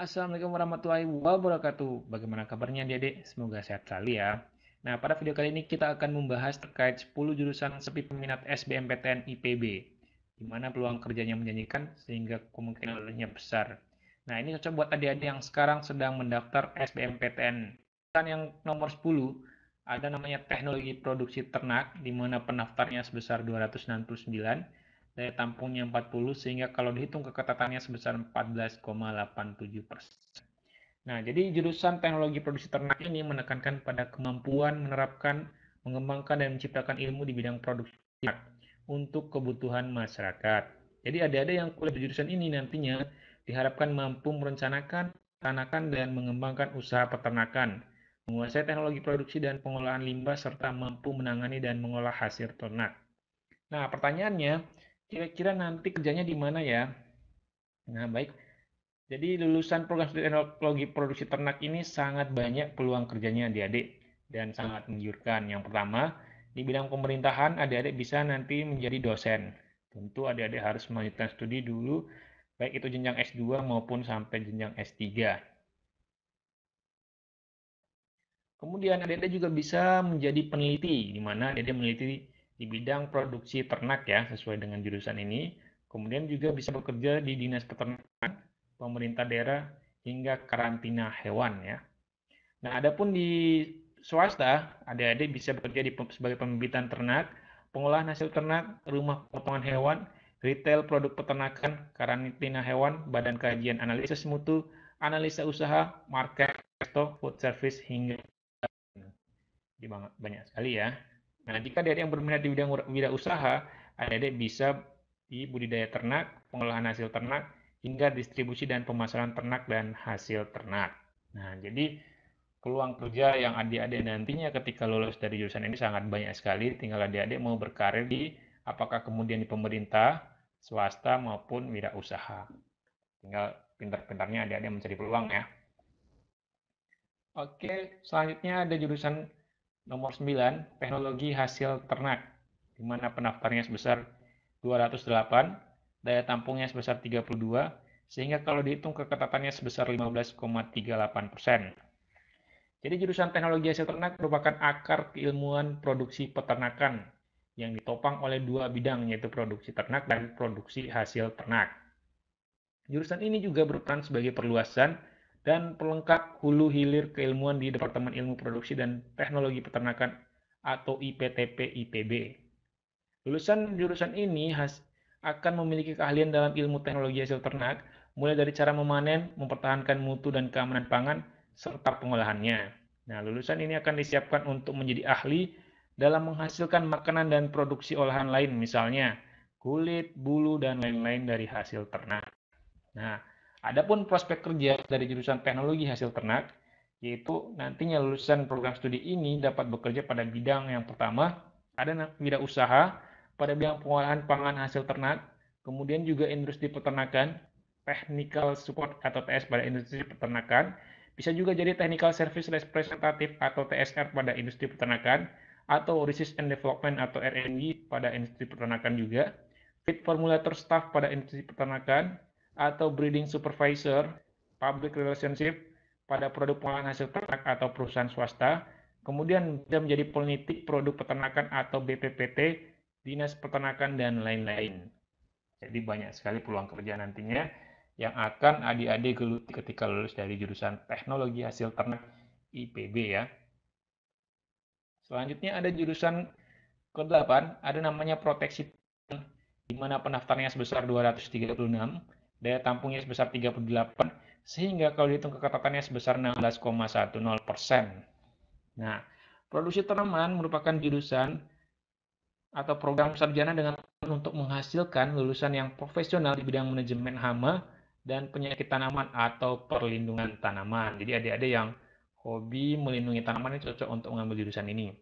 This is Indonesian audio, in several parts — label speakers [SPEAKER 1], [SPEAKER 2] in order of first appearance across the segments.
[SPEAKER 1] Assalamualaikum warahmatullahi wabarakatuh. Bagaimana kabarnya adik-adik? Semoga sehat selalu ya. Nah, pada video kali ini kita akan membahas terkait 10 jurusan sepi peminat SBMPTN IPB, di mana peluang kerjanya menjanjikan sehingga kemungkinan lulusnya besar. Nah, ini cocok buat adik-adik yang sekarang sedang mendaftar SBMPTN. Jurusan yang nomor 10 ada namanya Teknologi Produksi Ternak, di mana pendaftarnya sebesar 269, daya tampungnya 40, sehingga kalau dihitung keketatannya sebesar 14,87%. Nah, jadi jurusan teknologi produksi ternak ini menekankan pada kemampuan menerapkan, mengembangkan, dan menciptakan ilmu di bidang produksi ternak untuk kebutuhan masyarakat. Jadi adik-adik yang kuliah di jurusan ini nantinya diharapkan mampu merencanakan, merencanakan, dan mengembangkan usaha peternakan, menguasai teknologi produksi dan pengolahan limbah, serta mampu menangani dan mengolah hasil ternak. Nah, pertanyaannya, kira-kira nanti kerjanya di mana ya? Nah, baik. Jadi lulusan program studi teknologi produksi ternak ini sangat banyak peluang kerjanya adik-adik dan sangat menggiurkan. Yang pertama, di bidang pemerintahan adik-adik bisa nanti menjadi dosen. Tentu adik-adik harus melanjutkan studi dulu, baik itu jenjang S2 maupun sampai jenjang S3. Kemudian adik-adik juga bisa menjadi peneliti, di mana adik-adik meneliti di bidang produksi ternak ya, sesuai dengan jurusan ini. Kemudian juga bisa bekerja di dinas peternakan, pemerintah daerah, hingga karantina hewan ya. Nah, adapun di swasta, adik-adik bisa bekerja sebagai pembibitan ternak, pengolahan hasil ternak, rumah pemotongan hewan, retail produk peternakan, karantina hewan, badan kajian analisis mutu, analisa usaha, market, resto, food service, hingga jadi banyak sekali ya. Nah, jika adik yang berminat di bidang wirausaha, adik bisa di budidaya ternak, pengolahan hasil ternak, hingga distribusi dan pemasaran ternak dan hasil ternak. Nah, jadi peluang kerja yang adik-adik nantinya ketika lulus dari jurusan ini sangat banyak sekali. Tinggal adik-adik mau berkarir di apakah kemudian di pemerintah, swasta maupun wirausaha. Tinggal pintar-pintarnya adik-adik mencari peluang ya. Oke, selanjutnya ada jurusan nomor 9, teknologi hasil ternak, di mana pendaftarnya sebesar 208, daya tampungnya sebesar 32, sehingga kalau dihitung keketatannya sebesar 15,38%. Jadi jurusan teknologi hasil ternak merupakan akar keilmuan produksi peternakan yang ditopang oleh dua bidang, yaitu produksi ternak dan produksi hasil ternak. Jurusan ini juga berperan sebagai perluasan dan pelengkap hulu hilir keilmuan di Departemen Ilmu Produksi dan Teknologi Peternakan atau IPTP IPB. Lulusan jurusan ini akan memiliki keahlian dalam ilmu teknologi hasil ternak, mulai dari cara memanen, mempertahankan mutu dan keamanan pangan, serta pengolahannya. Nah, lulusan ini akan disiapkan untuk menjadi ahli dalam menghasilkan makanan dan produksi olahan lain, misalnya kulit, bulu, dan lain-lain dari hasil ternak. Nah, adapun prospek kerja dari jurusan teknologi hasil ternak, yaitu nantinya lulusan program studi ini dapat bekerja pada bidang yang pertama, ada bidang usaha, pada bidang pengolahan pangan hasil ternak, kemudian juga industri peternakan, technical support atau TS pada industri peternakan, bisa juga jadi technical service representative atau TSR pada industri peternakan, atau research and development atau R&D pada industri peternakan juga, feed formulator staff pada industri peternakan, atau breeding supervisor, public relationship pada produk pengolahan hasil ternak atau perusahaan swasta, kemudian bisa menjadi peneliti produk peternakan atau BPPT, dinas peternakan, dan lain-lain. Jadi banyak sekali peluang kerja nantinya yang akan adik-adik geluti ketika lulus dari jurusan teknologi hasil ternak IPB ya. Selanjutnya ada jurusan ke-8, ada namanya proteksi, di mana pendaftarnya sebesar 236, daya tampungnya sebesar 38, sehingga kalau dihitung keketatannya sebesar 16,10%. Nah, produksi tanaman merupakan jurusan atau program sarjana dengan untuk menghasilkan lulusan yang profesional di bidang manajemen hama dan penyakit tanaman atau perlindungan tanaman. Jadi adik-adik yang hobi melindungi tanaman ini cocok untuk mengambil jurusan ini.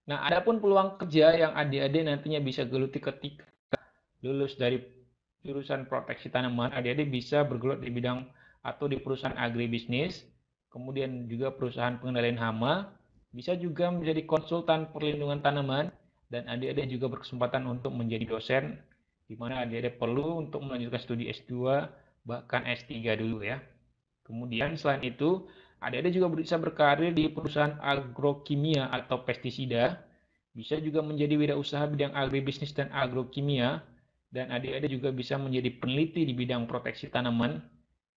[SPEAKER 1] Nah, adapun peluang kerja yang adik-adik nantinya bisa geluti ketika lulus dari jurusan proteksi tanaman, adik-adik bisa bergelut di bidang atau di perusahaan agribisnis, kemudian juga perusahaan pengendalian hama, bisa juga menjadi konsultan perlindungan tanaman, dan adik-adik juga berkesempatan untuk menjadi dosen, di mana adik-adik perlu untuk melanjutkan studi S2 bahkan S3 dulu ya. Kemudian selain itu, adik-adik juga bisa berkarir di perusahaan agrokimia atau pestisida, bisa juga menjadi wirausaha bidang agribisnis dan agrokimia, dan adik-adik juga bisa menjadi peneliti di bidang proteksi tanaman,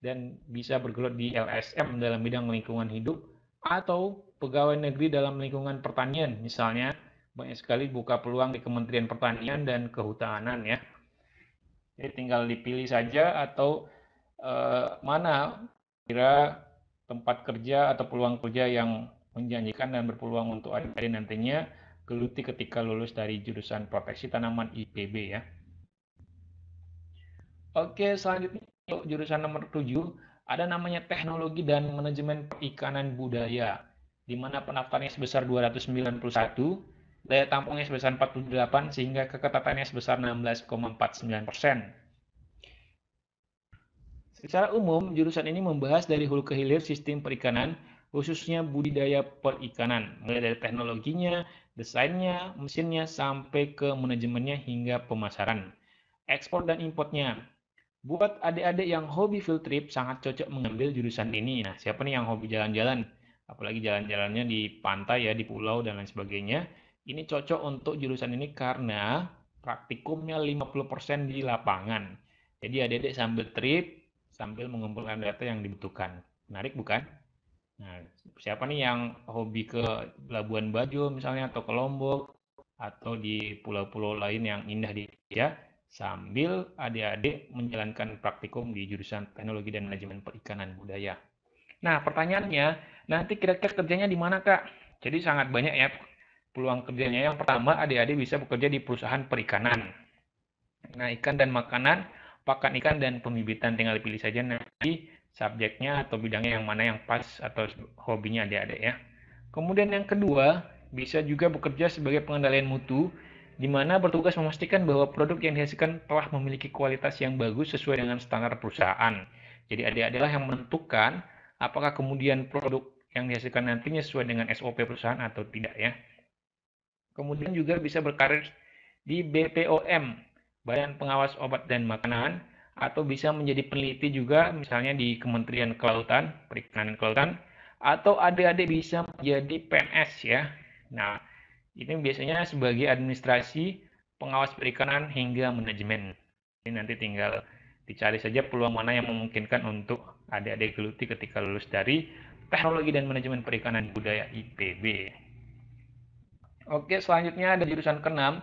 [SPEAKER 1] dan bisa bergelut di LSM dalam bidang lingkungan hidup, atau pegawai negeri dalam lingkungan pertanian, misalnya banyak sekali buka peluang di Kementerian Pertanian dan Kehutanan ya. Jadi tinggal dipilih saja atau mana kira tempat kerja atau peluang kerja yang menjanjikan dan berpeluang untuk adik-adik nantinya geluti ketika lulus dari jurusan proteksi tanaman IPB ya. Oke, selanjutnya jurusan nomor 7 ada namanya Teknologi dan Manajemen Perikanan Budaya, di mana pendaftarnya sebesar 291, daya tampungnya sebesar 48, sehingga keketatannya sebesar 16,49%. Secara umum, jurusan ini membahas dari hulu ke hilir sistem perikanan, khususnya budidaya perikanan, mulai dari teknologinya, desainnya, mesinnya, sampai ke manajemennya hingga pemasaran. Ekspor dan importnya. Buat adik-adik yang hobi field trip, sangat cocok mengambil jurusan ini. Nah, siapa nih yang hobi jalan-jalan? Apalagi jalan-jalannya di pantai ya, di pulau dan lain sebagainya. Ini cocok untuk jurusan ini karena praktikumnya 50% di lapangan. Jadi adik-adik sambil trip, sambil mengumpulkan data yang dibutuhkan. Menarik bukan? Nah, siapa nih yang hobi ke Labuan Bajo misalnya atau ke Lombok atau di pulau-pulau lain yang indah di Indonesia sambil adik-adik menjalankan praktikum di jurusan Teknologi dan Manajemen Perikanan Budaya. Nah, pertanyaannya, nanti kira-kira kerjanya di mana, Kak? Jadi sangat banyak ya peluang kerjanya. Yang pertama, adik-adik bisa bekerja di perusahaan perikanan. Nah, ikan dan makanan, pakan ikan dan pembibitan tinggal pilih saja nanti subjeknya atau bidangnya yang mana yang pas atau hobinya adik-adik ya. Kemudian yang kedua, bisa juga bekerja sebagai pengendalian mutu, di mana bertugas memastikan bahwa produk yang dihasilkan telah memiliki kualitas yang bagus sesuai dengan standar perusahaan. Jadi adik-adiklah yang menentukan apakah kemudian produk yang dihasilkan nantinya sesuai dengan SOP perusahaan atau tidak ya. Kemudian juga bisa berkarir di BPOM, Badan Pengawas Obat dan Makanan, atau bisa menjadi peneliti juga misalnya di Kementerian Kelautan, Perikanan Kelautan, atau adik-adik bisa menjadi PNS ya. Nah, ini biasanya sebagai administrasi, pengawas perikanan hingga manajemen. Ini nanti tinggal dicari saja peluang mana yang memungkinkan untuk adik-adik geluti ketika lulus dari Teknologi dan Manajemen Perikanan Budaya IPB. Oke, selanjutnya ada jurusan ke-6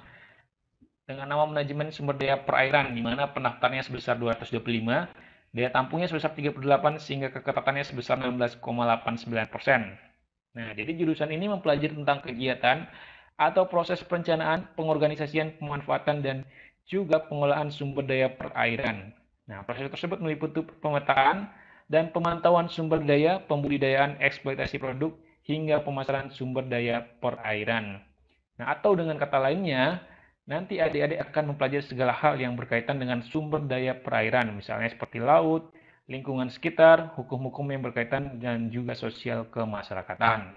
[SPEAKER 1] dengan nama Manajemen Sumber Daya Perairan, di mana pendaftarnya sebesar 225, daya tampungnya sebesar 38, sehingga keketatannya sebesar 16,89%. Nah, jadi jurusan ini mempelajari tentang kegiatan atau proses perencanaan, pengorganisasian, pemanfaatan, dan juga pengolahan sumber daya perairan. Nah, proses tersebut meliputi pemetaan dan pemantauan sumber daya, pembudidayaan, eksploitasi produk, hingga pemasaran sumber daya perairan. Nah, atau dengan kata lainnya, nanti adik-adik akan mempelajari segala hal yang berkaitan dengan sumber daya perairan, misalnya seperti laut, lingkungan sekitar, hukum-hukum yang berkaitan, dan juga sosial kemasyarakatan.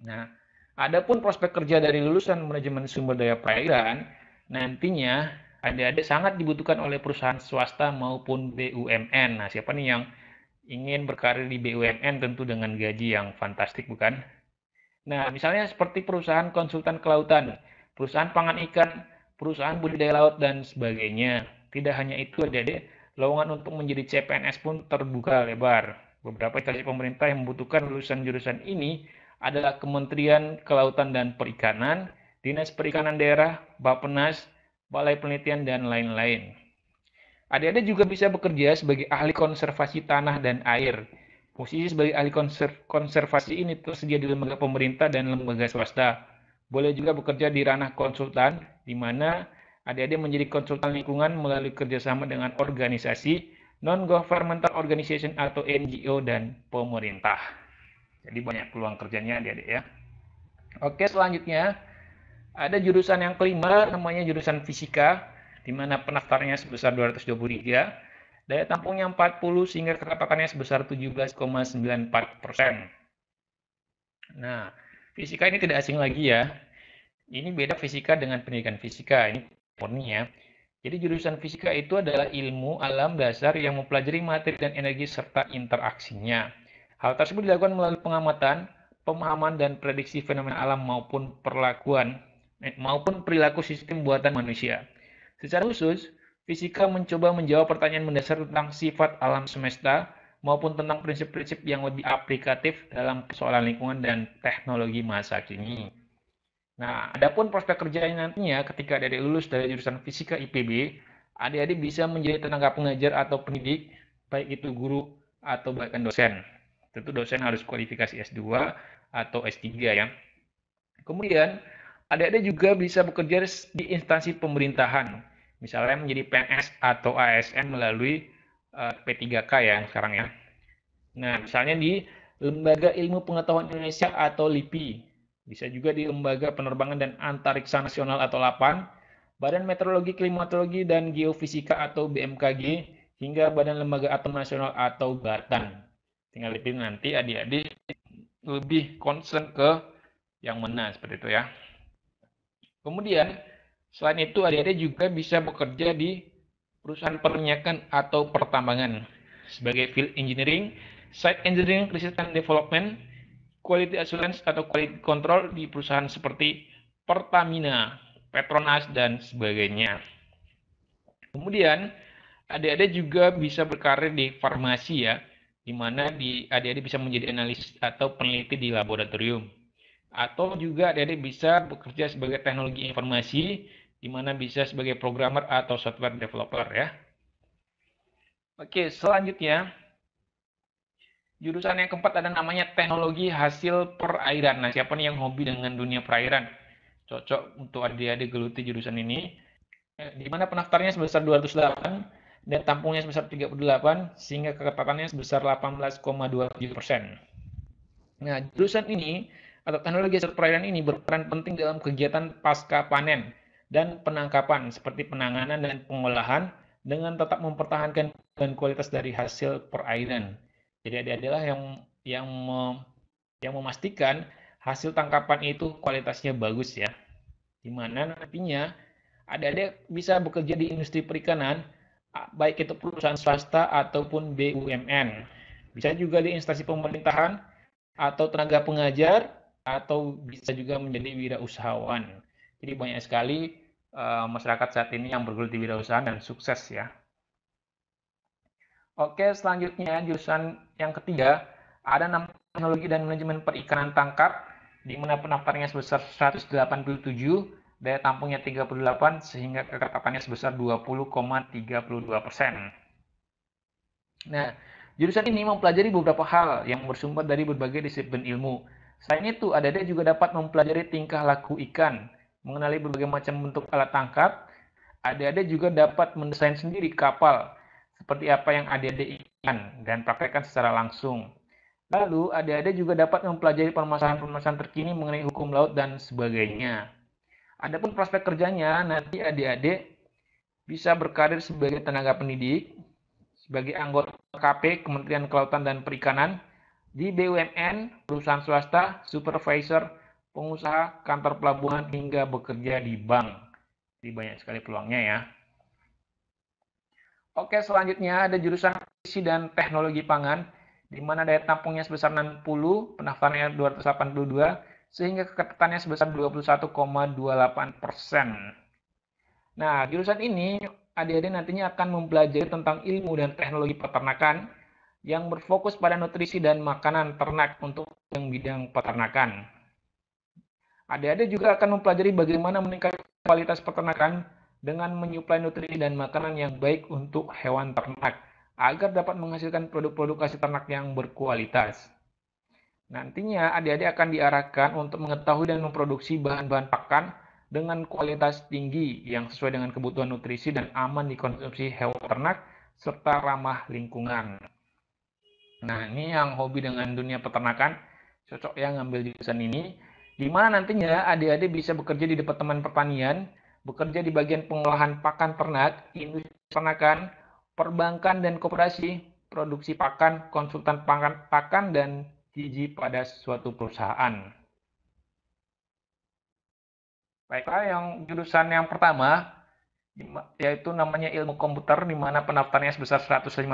[SPEAKER 1] Nah, adapun prospek kerja dari lulusan manajemen sumber daya perairan, nantinya adik-adik sangat dibutuhkan oleh perusahaan swasta maupun BUMN. Nah, siapa nih yang ingin berkarir di BUMN tentu dengan gaji yang fantastik, bukan? Nah, misalnya seperti perusahaan konsultan kelautan, perusahaan pangan ikan, perusahaan budidaya laut, dan sebagainya. Tidak hanya itu, adik-adik, lowongan untuk menjadi CPNS pun terbuka lebar. Beberapa instansi pemerintah yang membutuhkan lulusan jurusan ini adalah Kementerian Kelautan dan Perikanan, Dinas Perikanan Daerah, Bappenas, Balai Penelitian, dan lain-lain. Adik-adik juga bisa bekerja sebagai ahli konservasi tanah dan air. Posisi sebagai ahli konservasi ini tersedia di lembaga pemerintah dan lembaga swasta. Boleh juga bekerja di ranah konsultan, di mana adik-adik menjadi konsultan lingkungan melalui kerjasama dengan organisasi, non-governmental organization atau NGO dan pemerintah. Jadi banyak peluang kerjanya adik-adik ya. Oke, selanjutnya ada jurusan yang kelima, namanya jurusan fisika, di mana pendaftarnya sebesar 223, daya tampungnya 40, sehingga keketatannya sebesar 17,94%. Nah, fisika ini tidak asing lagi ya. Ini beda fisika dengan pendidikan fisika, ini murni ya. Jadi jurusan fisika itu adalah ilmu alam dasar yang mempelajari materi dan energi serta interaksinya. Hal tersebut dilakukan melalui pengamatan, pemahaman dan prediksi fenomena alam maupun perilaku sistem buatan manusia. Secara khusus, fisika mencoba menjawab pertanyaan mendasar tentang sifat alam semesta maupun tentang prinsip-prinsip yang lebih aplikatif dalam persoalan lingkungan dan teknologi masa kini. Nah, adapun prospek kerjanya nantinya ketika adik-adik lulus dari jurusan Fisika IPB, adik-adik bisa menjadi tenaga pengajar atau pendidik, baik itu guru atau bahkan dosen. Tentu dosen harus kualifikasi S2 atau S3 ya. Kemudian, adik-adik juga bisa bekerja di instansi pemerintahan, misalnya menjadi PNS atau ASN melalui P3K ya sekarang ya. Nah, misalnya di Lembaga Ilmu Pengetahuan Indonesia atau LIPI. Bisa juga di Lembaga Penerbangan dan Antariksa Nasional atau LAPAN, Badan Meteorologi, Klimatologi, dan Geofisika atau BMKG, hingga Badan Lembaga Atom Nasional atau BATAN. Tinggal dipilih nanti adik-adik lebih concern ke yang mana seperti itu ya. Kemudian, selain itu adik-adik juga bisa bekerja di perusahaan perminyakan atau pertambangan sebagai field engineering, site engineering, research and development, quality assurance atau quality control di perusahaan seperti Pertamina, Petronas, dan sebagainya. Kemudian, adik-adik juga bisa berkarir di farmasi ya, di mana adik-adik bisa menjadi analis atau peneliti di laboratorium. Atau juga adik-adik bisa bekerja sebagai teknologi informasi, di mana bisa sebagai programmer atau software developer ya. Oke, selanjutnya jurusan yang keempat ada namanya teknologi hasil perairan. Nah, siapa nih yang hobi dengan dunia perairan? Cocok untuk adik-adik geluti jurusan ini. Di mana pendaftarnya sebesar 208 dan tampungnya sebesar 38 sehingga keketatannya sebesar 18,27%. Nah, jurusan ini atau teknologi hasil perairan ini berperan penting dalam kegiatan pasca panen dan penangkapan seperti penanganan dan pengolahan dengan tetap mempertahankan kualitas dari hasil perairan. Jadi adalah yang memastikan hasil tangkapan itu kualitasnya bagus ya. Di mana nantinya adik-adik bisa bekerja di industri perikanan, baik itu perusahaan swasta ataupun BUMN. Bisa juga di instansi pemerintahan atau tenaga pengajar atau bisa juga menjadi wirausahawan. Jadi banyak sekali masyarakat saat ini yang bergelut di wirausahaan dan sukses ya. Oke, selanjutnya jurusan yang ketiga ada namanya teknologi dan manajemen perikanan tangkap di mana pendaftarnya sebesar 187, daya tampungnya 38 sehingga keketatannya sebesar 20,32%. Nah, jurusan ini mempelajari beberapa hal yang bersumber dari berbagai disiplin ilmu. Selain itu, adik-adik juga dapat mempelajari tingkah laku ikan, mengenali berbagai macam bentuk alat tangkap. Adik-adik juga dapat mendesain sendiri kapal, seperti apa yang adik-adik inginkan, dan praktekkan secara langsung. Lalu, adik-adik juga dapat mempelajari permasalahan-permasalahan terkini mengenai hukum laut dan sebagainya. Adapun prospek kerjanya, nanti adik-adik bisa berkarir sebagai tenaga pendidik, sebagai anggota KP, Kementerian Kelautan dan Perikanan, di BUMN, perusahaan swasta, supervisor, pengusaha, kantor pelabuhan, hingga bekerja di bank. Jadi banyak sekali peluangnya ya. Oke, selanjutnya ada jurusan nutrisi dan teknologi pangan, di mana daya tampungnya sebesar 60, pendaftarnya 282, sehingga keketatannya sebesar 21,28%. Nah, jurusan ini adik-adik nantinya akan mempelajari tentang ilmu dan teknologi peternakan yang berfokus pada nutrisi dan makanan ternak untuk bidang peternakan. Adik-adik juga akan mempelajari bagaimana meningkatkan kualitas peternakan dengan menyuplai nutrisi dan makanan yang baik untuk hewan ternak agar dapat menghasilkan produk-produk hasil ternak yang berkualitas. Nantinya adik-adik akan diarahkan untuk mengetahui dan memproduksi bahan-bahan pakan dengan kualitas tinggi yang sesuai dengan kebutuhan nutrisi dan aman dikonsumsi hewan ternak serta ramah lingkungan. Nah, ini yang hobi dengan dunia peternakan cocok ya ngambil jurusan ini, di mana nantinya adik-adik bisa bekerja di Departemen Pertanian, bekerja di bagian pengolahan pakan ternak, industri peternakan, perbankan dan koperasi, produksi pakan, konsultan pakan dan gizi pada suatu perusahaan. Baiklah, yang jurusan yang pertama yaitu namanya ilmu komputer, di mana pendaftarnya sebesar 157,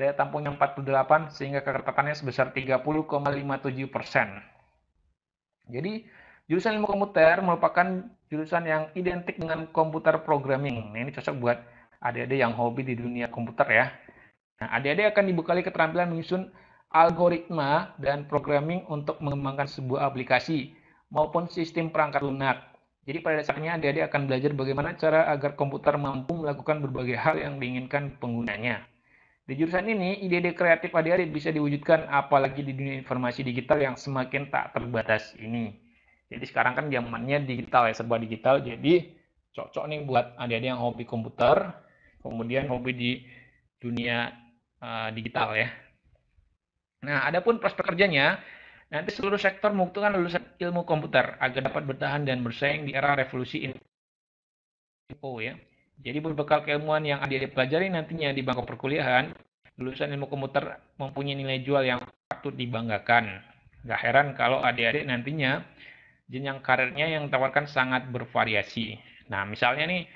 [SPEAKER 1] daya tampungnya 48, sehingga kekertatannya sebesar 30,57%. Jadi, jurusan ilmu komputer merupakan jurusan yang identik dengan komputer programming. Nah, ini cocok buat adik-adik yang hobi di dunia komputer ya. Nah, adik-adik akan dibekali keterampilan menyusun algoritma dan programming untuk mengembangkan sebuah aplikasi maupun sistem perangkat lunak. Jadi pada dasarnya adik-adik akan belajar bagaimana cara agar komputer mampu melakukan berbagai hal yang diinginkan penggunanya. Di jurusan ini, ide-ide kreatif adik-adik bisa diwujudkan apalagi di dunia informasi digital yang semakin tak terbatas ini. Jadi sekarang kan zamannya digital ya, serba digital. Jadi cocok nih buat adik-adik yang hobi komputer, kemudian hobi di dunia digital ya. Nah, adapun prospek kerjanya, nanti seluruh sektor membutuhkan lulusan ilmu komputer agar dapat bertahan dan bersaing di era revolusi info ya. Jadi berbekal keilmuan yang adik-adik pelajari nantinya di bangku perkuliahan, lulusan ilmu komputer mempunyai nilai jual yang patut dibanggakan. Gak heran kalau adik-adik nantinya jenjang karirnya yang ditawarkan sangat bervariasi. Nah, misalnya nih,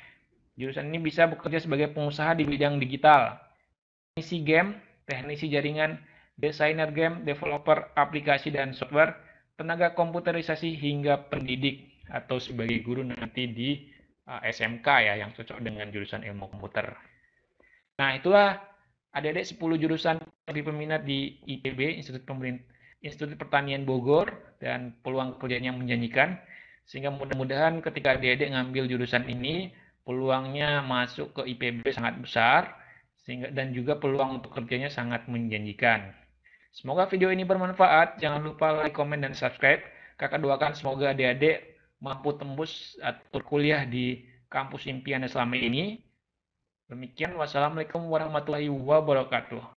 [SPEAKER 1] jurusan ini bisa bekerja sebagai pengusaha di bidang digital, teknisi game, teknisi jaringan, desainer game, developer aplikasi dan software, tenaga komputerisasi hingga pendidik atau sebagai guru nanti di SMK ya yang cocok dengan jurusan ilmu komputer. Nah, itulah adik-adik 10 jurusan lebih peminat di IPB, Institut Pertanian Bogor, dan peluang kerjanya menjanjikan. Sehingga mudah-mudahan ketika adik-adik ngambil jurusan ini, peluangnya masuk ke IPB sangat besar, dan juga peluang untuk kerjanya sangat menjanjikan. Semoga video ini bermanfaat. Jangan lupa like, komen, dan subscribe. Kakak doakan semoga adik-adik mampu tembus atau kuliah di kampus impian selama ini. Demikian, wassalamualaikum warahmatullahi wabarakatuh.